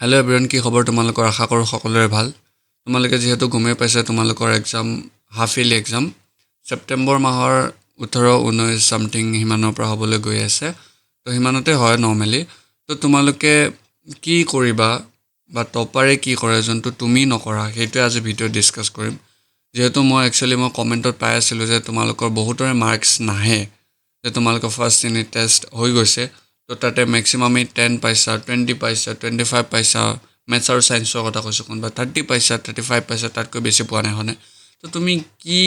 Hello' everyone, কি খবৰ তোমালোকৰ? আশা কৰোঁ সকলোৰে ভাল। তোমালোকে যিহেতু গমেই পাইছা তোমালোকৰ exam half yearly exam September মাহৰ 18-19 ছামথিং সিমানৰ পৰা হ'বলৈ গৈ আছে। তো সিমানতে হয় নৰ্মেলি। তো তোমালোকে কি কৰিবা বা টপাৰে কি কৰে যোনটো তুমি নকৰা, সেইটোৱে আজি ভিডিঅ'ত ডিছকাছ কৰিম। যিহেতু মই কমেণ্টত পাই আছিলোঁ যে তোমালোকৰ বহুতৰে মাৰ্কছ নাহে, যে তোমালোকৰ ফাৰ্ষ্ট ইউনিট টেষ্ট হৈ গৈছে, তো তাতে মেক্সিমামেই 10 পাইছা, 20 পাইছা, 25 পাইছা, মেথছ আৰু ছায়েন্সৰ কথা কৈছোঁ, কোনোবা 30 পাইছা, 35 পাইছা, তাতকৈ বেছি পোৱা নাই হয়নে? তো তুমি কি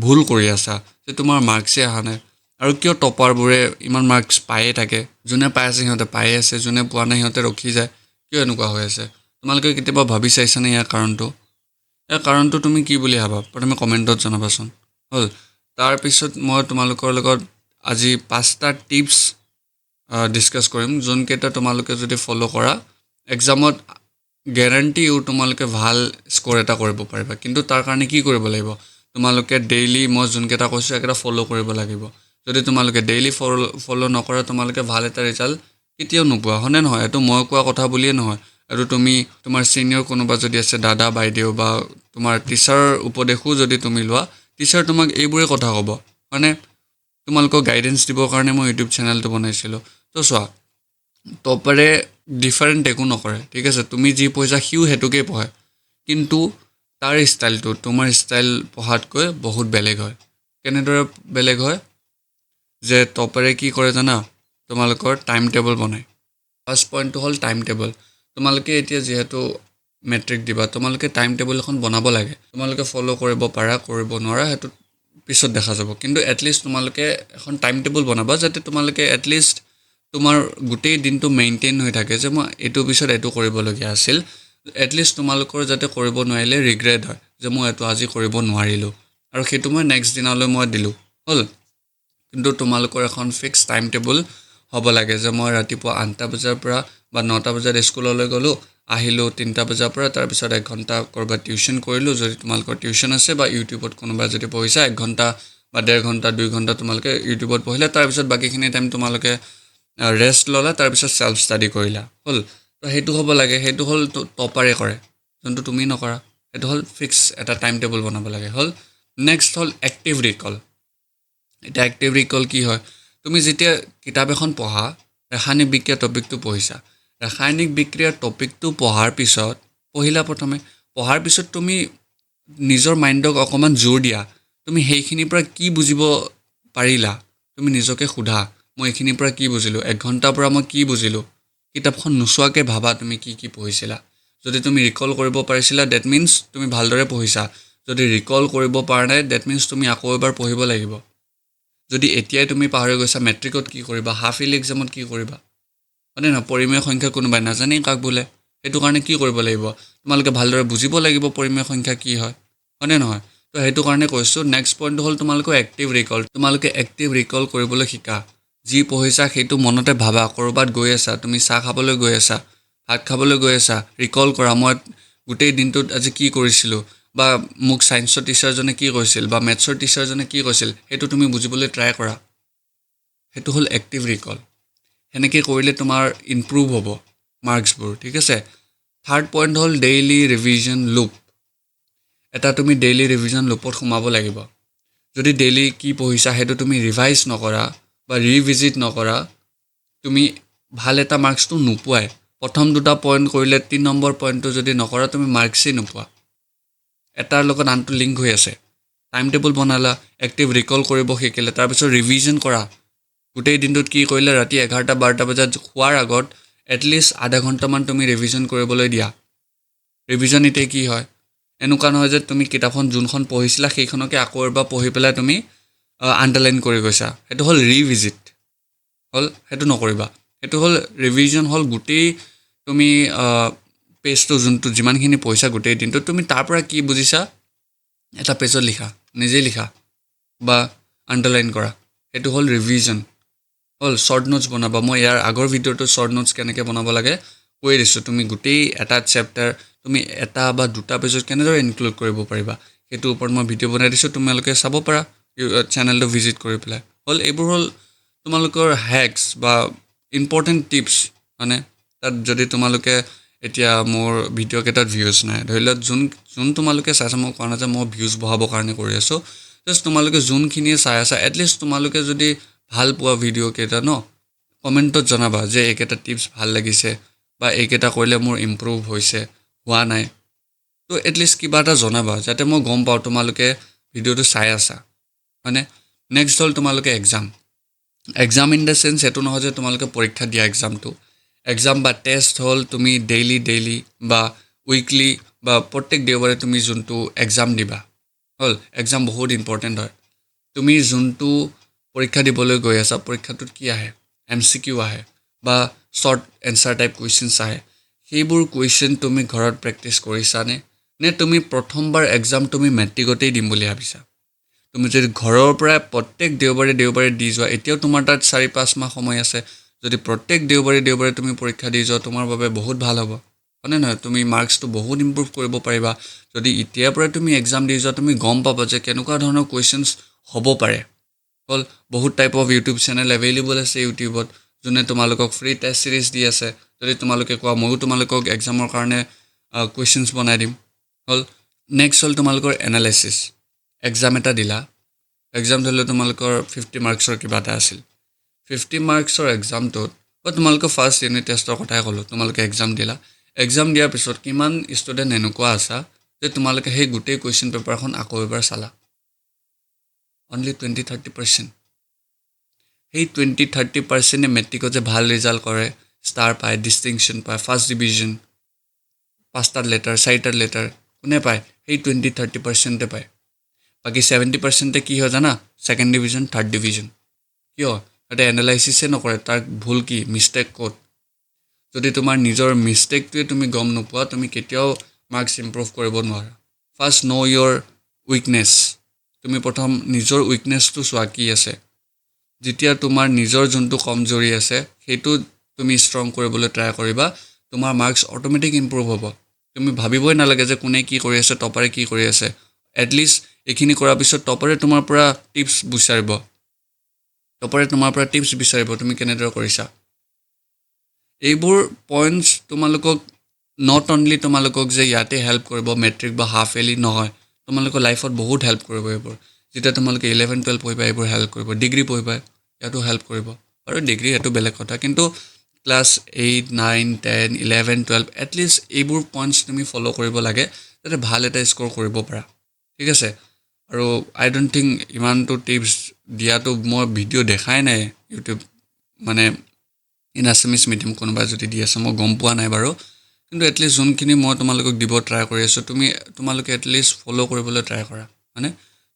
ভুল কৰি আছা যে তোমাৰ মাৰ্কছেই অহা নাই? আৰু কিয় টপাৰবোৰে ইমান মাৰ্কছ পায়ে থাকে? যোনে পাই আছে সিহঁতে পায়ে আছে, যোনে পোৱা নাই সিহঁতে ৰখি যায়। কিয় এনেকুৱা হৈ আছে? তোমালোকে কেতিয়াবা ভাবি চাইছানে ইয়াৰ কাৰণটো? ইয়াৰ কাৰণটো তুমি কি বুলি ভাবা? প্ৰথমে কমেণ্টত জনাবাচোন। হ'ল, তাৰপিছত মই তোমালোকৰ লগত আজি 5টা টিপছ ডিছকাছ কৰিম, যোনকেইটা তোমালোকে যদি ফ'ল' কৰা এক্সামত গেৰাণ্টি তোমালোকে ভাল স্ক'ৰ এটা কৰিব পাৰিবা। কিন্তু তাৰ কাৰণে কি কৰিব লাগিব? তোমালোকে ডেইলি মই যোনকেইটা কৈছোঁ সেইকেইটা ফ'ল' কৰিব লাগিব। যদি তোমালোকে ডেইলি ফ'ল' নকৰা, তোমালোকে ভাল এটা ৰিজাল্ট কেতিয়াও নোপোৱা, হয়নে নহয়? এইটো মই কোৱা কথা বুলিয়ে নহয়, আৰু তুমি তোমাৰ ছিনিয়ৰ কোনোবা যদি আছে, দাদা বাইদেউ বা তোমাৰ টিচাৰৰ উপদেশো যদি তুমি লোৱা, টিচাৰ তোমাক এইবোৰে কথা ক'ব, মানে তোমালোকক গাইডেঞ্চ দিবৰ কাৰণে মই ইউটিউব চেনেলটো বনাইছিলোঁ। তো চোৱা, টপাৰে ডিফাৰেণ্ট একো নকৰে, ঠিক আছে? তুমি যি পঢ়িছা সিও সেইটোকেই পঢ়ে, কিন্তু তাৰ ষ্টাইলটো তোমাৰ ষ্টাইল পঢ়াতকৈ বহুত বেলেগ হয়। কেনেদৰে বেলেগ হয়? যে টপাৰে কি কৰে জানা? তোমালোকৰ টাইম টেবল বনায়। ফাৰ্ষ্ট পইণ্টটো হ'ল টাইম টেবল। তোমালোকে এতিয়া যিহেতু মেট্ৰিক দিবা, তোমালোকে টাইম টেবল এখন বনাব লাগে। তোমালোকে ফ'ল' কৰিব পাৰা, কৰিব নোৱাৰা সেইটো পিছত দেখা যাব, কিন্তু এটলিষ্ট তোমালোকে এখন টাইম টেবল বনাবা, যাতে তোমালোকে এটলিষ্ট তোমাৰ গোটেই দিনটো মেইনটেইন হৈ থাকে, যে মই এইটো পিছত এইটো কৰিবলগীয়া আছিল। এটলিষ্ট তোমালোকৰ যাতে কৰিব নোৱাৰিলে ৰিগ্ৰেট হয়, যে মই এইটো আজি কৰিব নোৱাৰিলোঁ, আৰু সেইটো মই নেক্সট দিনালৈ মই দিলোঁ, হ'ল। কিন্তু তোমালোকৰ এখন ফিক্স টাইম টেবল হ'ব লাগে, যে মই ৰাতিপুৱা 8টা বজাৰ পৰা বা 9টা বজাত স্কুললৈ গ'লোঁ, আহিলোঁ 3টা বজাৰ পৰা, তাৰপিছত 1 ঘণ্টা ক'ৰবাত টিউশ্যন কৰিলোঁ, যদি তোমালোকৰ টিউশ্যন আছে, বা ইউটিউবত কোনোবা যদি পঢ়িছা 1 ঘণ্টা বা 1.5 ঘণ্টা 2 ঘণ্টা তোমালোকে ইউটিউবত পঢ়িলা, তাৰপিছত বাকীখিনি টাইম তোমালোকে ৰেষ্ট ল'লা, তাৰপিছত ছেল্ফ ষ্টাডি কৰিলা, হ'ল। তো সেইটো হ'ব লাগে, সেইটো হ'ল টপাৰে কৰে, যোনটো তুমি নকৰা। সেইটো হ'ল ফিক্স এটা টাইম টেবল বনাব লাগে, হ'ল। নেক্সট হ'ল এক্টিভ ৰিকল। এতিয়া এক্টিভ ৰিকল কি হয়? তুমি যেতিয়া কিতাপ এখন পঢ়া, ৰাসায়নিক বিক্ৰিয়া টপিকটো পঢ়িছা, ৰাসায়নিক বিক্ৰিয়াৰ টপিকটো পঢ়িলা প্ৰথমে, পঢ়াৰ পিছত তুমি নিজৰ মাইণ্ডক অকণমান জোৰ দিয়া, তুমি সেইখিনিৰ পৰা কি বুজিব পাৰিলা, তুমি নিজকে সোধা, মই এইখিনিৰ পৰা কি বুজিলোঁ, 1 ঘণ্টাৰ পৰা মই কি বুজিলোঁ। কিতাপখন নোচোৱাকৈ ভাবা তুমি কি কি পঢ়িছিলা। যদি তুমি ৰিকল কৰিব পাৰিছিলা, ডেট মিনছ তুমি ভালদৰে পঢ়িছা। যদি ৰিকল কৰিব পৰা নাই, ডেট মিনছ তুমি আকৌ এবাৰ পঢ়িব লাগিব। যদি এতিয়াই তুমি পাহৰি গৈছা, মেট্ৰিকত কি কৰিবা, হাফ ইয়াৰলি এক্সামত কি কৰিবা, হয়নে নহয়? পৰিমেয় সংখ্যা কোনোবাই নাজানেই কাক বোলে, সেইটো কাৰণে কি কৰিব লাগিব? তোমালোকে ভালদৰে বুজিব লাগিব পৰিমেয় সংখ্যা কি হয়, হয়নে নহয়? তো সেইটো কাৰণে কৈছোঁ, নেক্সট পইণ্টটো হ'ল তোমালোকৰ এক্টিভ ৰিকল। তোমালোকে এক্টিভ ৰিকল কৰিবলৈ শিকা। যি পঢ়িছা সেইটো মনতে ভাবা। ক'ৰবাত গৈ আছা, তুমি চাহ খাবলৈ গৈ আছা, ভাত খাবলৈ গৈ আছা, ৰিকল কৰা, মই গোটেই দিনটোত আজি কি কৰিছিলোঁ, বা মোক ছায়েন্সৰ টিচাৰজনে কি কৈছিল, বা মেথছৰ টিচাৰজনে কি কৈছিল, সেইটো তুমি বুজিবলৈ ট্ৰাই কৰা। সেইটো হ'ল এক্টিভ ৰিকল। সেনেকৈ কৰিলে তোমাৰ ইমপ্ৰুভ হ'ব মাৰ্কছবোৰ, ঠিক আছে? থাৰ্ড পইণ্ট হ'ল ডেইলি ৰিভিজন লুপ। এটা তুমি ডেইলি ৰিভিজন লুপত সোমাব লাগিব। যদি ডেইলি কি পঢ়িছা সেইটো তুমি ৰিভাইজ নকৰা বা ৰিভিজিট নকৰা, তুমি ভাল এটা মাৰ্কছটো নোপোৱাই। প্ৰথম 2টা পইণ্ট কৰিলে 3 নম্বৰ পইণ্টটো যদি নকৰা, তুমি মাৰ্কছেই নোপোৱা। এটাৰ লগত আনটো লিংক হৈ আছে। টাইম টেবল বনালা, এক্টিভ ৰিকল কৰিব শিকিলে, তাৰপিছত ৰিভিজন কৰা। গোটেই দিনটোত কি কৰিলে, ৰাতি 11টা-12টা বজাত শোৱাৰ আগত এটলিষ্ট আধা ঘণ্টামান তুমি ৰিভিজন কৰিবলৈ দিয়া। ৰিভিজন এতিয়া কি হয়? এনেকুৱা নহয় যে তুমি কিতাপখন যোনখন পঢ়িছিলা সেইখনকে আকৌ এবাৰ পঢ়ি পেলাই তুমি আণ্ডাৰলাইন কৰি গৈছা। সেইটো হ'ল ৰিভিজিট, হ'ল। সেইটো নকৰিবা। সেইটো হ'ল ৰিভিজন, হ'ল গোটেই তুমি পেজটো যোনটো যিমানখিনি পঢ়িছা গোটেই দিনটোত, তুমি তাৰ পৰা কি বুজিছা এটা পেজত লিখা, নিজেই লিখা বা আণ্ডাৰলাইন কৰা। সেইটো হ'ল ৰিভিজন, হ'ল। শ্বৰ্ট নোটছ বনাবা। মই ইয়াৰ আগৰ ভিডিঅ'টো শ্বৰ্ট নোটছ কেনেকৈ বনাব লাগে কৈ দিছোঁ। তুমি গোটেই এটা চেপ্টাৰ তুমি 1 বা 2টা পেজত কেনেদৰে ইনক্লুড কৰিব পাৰিবা, সেইটোৰ ওপৰত মই ভিডিঅ' বনাই দিছোঁ, তোমালোকে চাব পাৰা চেনেলটো ভিজিট কৰি পেলাই, হ'ল। এইবোৰ হ'ল তোমালোকৰ হেক্স বা ইম্পৰ্টেণ্ট টিপছ, মানে তাত যদি তোমালোকে এতিয়া মোৰ ভিডিঅ' কেইটাত ভিউজ নাই ধৰি লওক যোন তোমালোকে চাইছা মই কোৱা নাই যে মই ভিউজ বঢ়াবৰ কাৰণে কৰি আছোঁ জাষ্ট তোমালোকে যোনখিনিয়ে চাই আছা এটলিষ্ট তোমালোকে যদি ভাল পোৱা ভিডিঅ' কেইটা ন কমেণ্টত জনাবা যে এইকেইটা টিপছ ভাল লাগিছে বা এইকেইটা কৰিলে মোৰ ইম্প্ৰুভ হৈছে হোৱা নাই তো এটলিষ্ট কিবা এটা জনাবা যাতে মই গম পাওঁ তোমালোকে ভিডিঅ'টো চাই আছা মানে নেক্সট হ'ল তোমালোকে এক্সাম ইন দ্য চেন্স এইটো নহয় যে তোমালোকে পৰীক্ষা দিয়া এক্সাম বা টেষ্ট হ'ল তুমি ডেইলি বা উইকলি বা প্ৰত্যেক দেওবাৰে তুমি যোনটো এক্সাম দিবা হ'ল এক্সাম বহুত ইম্পৰ্টেণ্ট হয় তুমি যোনটো পৰীক্ষা দিবলৈ গৈ আছা পৰীক্ষাটোত কি আহে MCQ আহে বা শ্বৰ্ট এনচাৰ টাইপ কুৱেশ্যনছ আহে সেইবোৰ কুৱেশ্যন তুমি ঘৰত প্ৰেক্টিছ কৰিছানে নে তুমি প্ৰথমবাৰ এক্সাম তুমি মেট্ৰিকতেই দিম বুলি ভাবিছা তুমি যদি ঘৰৰ পৰা প্ৰত্যেক দেওবাৰে দি যোৱা এতিয়াও তোমাৰ তাত 4-5 মাহ সময় আছে যদি প্ৰত্যেক দেওবাৰে তুমি পৰীক্ষা দি যোৱা তোমাৰ বাবে বহুত ভাল হ'ব হয়নে নহয় তুমি মাৰ্কছটো বহুত ইম্প্ৰুভ কৰিব পাৰিবা যদি এতিয়াৰ পৰাই তুমি এক্সাম দি যোৱা তুমি গম পাবা যে কেনেকুৱা ধৰণৰ কুৱেশ্যনছ হ'ব পাৰে হ'ল বহুত type of YouTube channel available আছে ইউটিউবত যোনে তোমালোকক ফ্ৰী টেষ্ট চিৰিজ দি আছে যদি তোমালোকে কোৱা ময়ো তোমালোকক এক্সামৰ কাৰণে কুৱেশ্যনছ বনাই দিম হ'ল নেক্সট হ'ল তোমালোকৰ এনালাইচিছ এক্সাম এটা দিলা এক্সাম ধৰি লওক তোমালোকৰ 50 মাৰ্কছৰ কিবা এটা আছিল 50 মাৰ্কছৰ এক্সামটোত বা তোমালোকৰ ফাৰ্ষ্ট ইউনিট টেষ্টৰ কথাই ক'লোঁ তোমালোকে এক্সাম দিলা এক্সাম দিয়াৰ পিছত কিমান ষ্টুডেণ্ট এনেকুৱা আছা যে তোমালোকে সেই গোটেই কুৱেশ্যন পেপাৰখন আকৌ এবাৰ চালা অনলি 20-30% সেই 20-30%ে মেট্ৰিকত যে ভাল ৰিজাল্ট কৰে ষ্টাৰ পায় ডিষ্টিংশ্যন পায় ফাৰ্ষ্ট ডিভিজন 5টাত লেটাৰ 4টাত লেটাৰ কোনে পায় সেই 20-30%ে পায় বাকী 70%ে কি হয় জানা ছেকেণ্ড ডিভিজন থাৰ্ড ডিভিজন কিয় তাতে এনালাইচিছে নকৰে তাৰ ভুল কি মিষ্টেক ক'ত যদি তোমাৰ নিজৰ মিষ্টেকটোৱে তুমি গম নোপোৱা তুমি কেতিয়াও মাৰ্কছ ইম্প্ৰুভ কৰিব নোৱাৰা ফাৰ্ষ্ট ন' ইয়'ৰ উইকনেছ তুমি প্ৰথম নিজৰ উইকনেছটো চোৱা কি আছে যেতিয়া তোমাৰ নিজৰ যোনটো কমজৰি আছে সেইটো তুমি ষ্ট্ৰং কৰিবলৈ ট্ৰাই কৰিবা তোমাৰ মাৰ্কছ অট'মেটিক ইম্প্ৰুভ হ'ব তুমি ভাবিবই নালাগে যে কোনে কি কৰি আছে টপাৰে কি কৰি আছে এটলিষ্ট এইখিনি কৰাৰ পিছত টপাৰে তোমাৰ পৰা টিপছ বিচাৰিব তুমি কেনেদৰে কৰিছা এইবোৰ পইণ্টছ তোমালোকক নট অনলি তোমালোকক যে ইয়াতে হেল্প কৰিব মেট্ৰিক বা হাফ এলি নহয় তোমালোকৰ লাইফত বহুত হেল্প কৰিব এইবোৰ যেতিয়া তোমালোকে 11-12 পঢ়িবা এইবোৰ হেল্প কৰিব ডিগ্ৰী পঢ়িবা ইয়াতো হেল্প কৰিব আৰু ডিগ্ৰী সেইটো বেলেগ কথা কিন্তু ক্লাছ 8, 9, 10, 11, 12 এটলিষ্ট এইবোৰ পইণ্টছ তুমি ফ'ল' কৰিব লাগে যাতে ভাল এটা স্ক'ৰ কৰিব পাৰা ঠিক আছে আৰু আই ডোণ্ট থিংক ইমানটো টিপছ দিয়াটো মই ভিডিঅ' দেখাই নাই ইউটিউব মানে ইন আছামিছ মিডিয়াম কোনোবাই যদি দি আছে মই গম পোৱা নাই বাৰু কিন্তু এটলিষ্ট যোনখিনি মই তোমালোকক দিব ট্ৰাই কৰি আছোঁ তোমালোকে এটলিষ্ট ফ'ল' কৰিবলৈ ট্ৰাই কৰা মানে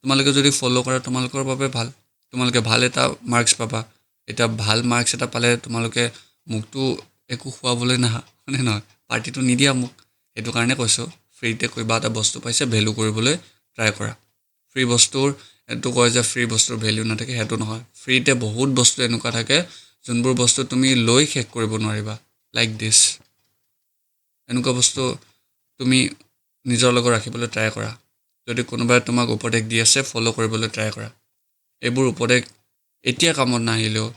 তোমালোকে যদি ফ'ল' কৰা তোমালোকৰ বাবে ভাল তোমালোকে ভাল এটা মাৰ্কছ পাবা এতিয়া ভাল মাৰ্কছ এটা পালে তোমালোকে মোকতো একো খুৱাবলৈ নাহা মানে নহয় পাৰ্টিটো নিদিয়া মোক সেইটো কাৰণে কৈছোঁ ফ্ৰীতে কিবা এটা বস্তু পাইছে ভেলু কৰিবলৈ ট্ৰাই কৰা ফ্ৰী বস্তুৰ এইটো কয় যে ফ্ৰী বস্তুৰ ভেলু নাথাকে সেইটো নহয় ফ্ৰীতে বহুত বস্তু এনেকুৱা থাকে যোনবোৰ বস্তু তুমি লৈ শেষ কৰিব নোৱাৰিবা লাইক দিছ এনেকুৱা বস্তু তুমি নিজৰ লগত ৰাখিবলৈ ট্ৰাই কৰা যদি কোনোবাই তোমাক উপদেশ দি আছে ফ'ল' কৰিবলৈ ট্ৰাই কৰা এইবোৰ উপদেশ এতিয়া কামত নাহিলেও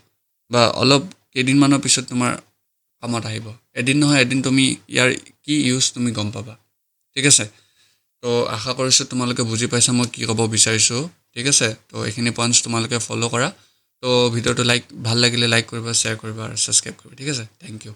বা অলপ কেইদিনমানৰ পিছত তোমাৰ কামত আহিব এদিন নহয় এদিন তুমি ইয়াৰ কি ইউজ তুমি গম পাবা ঠিক আছে তো আশা কৰিছোঁ তোমালোকে বুজি পাইছা মই কি ক'ব বিচাৰিছোঁ ঠিক আছে তো এইখিনি পইণ্টছ তোমালোকে ফ'ল' কৰা তো ভিডিঅ'টো ভাল লাগিলে লাইক কৰিবা শ্বেয়াৰ কৰিবা আৰু ছাবস্ক্ৰাইব কৰিবা ঠিক আছে থেংক ইউ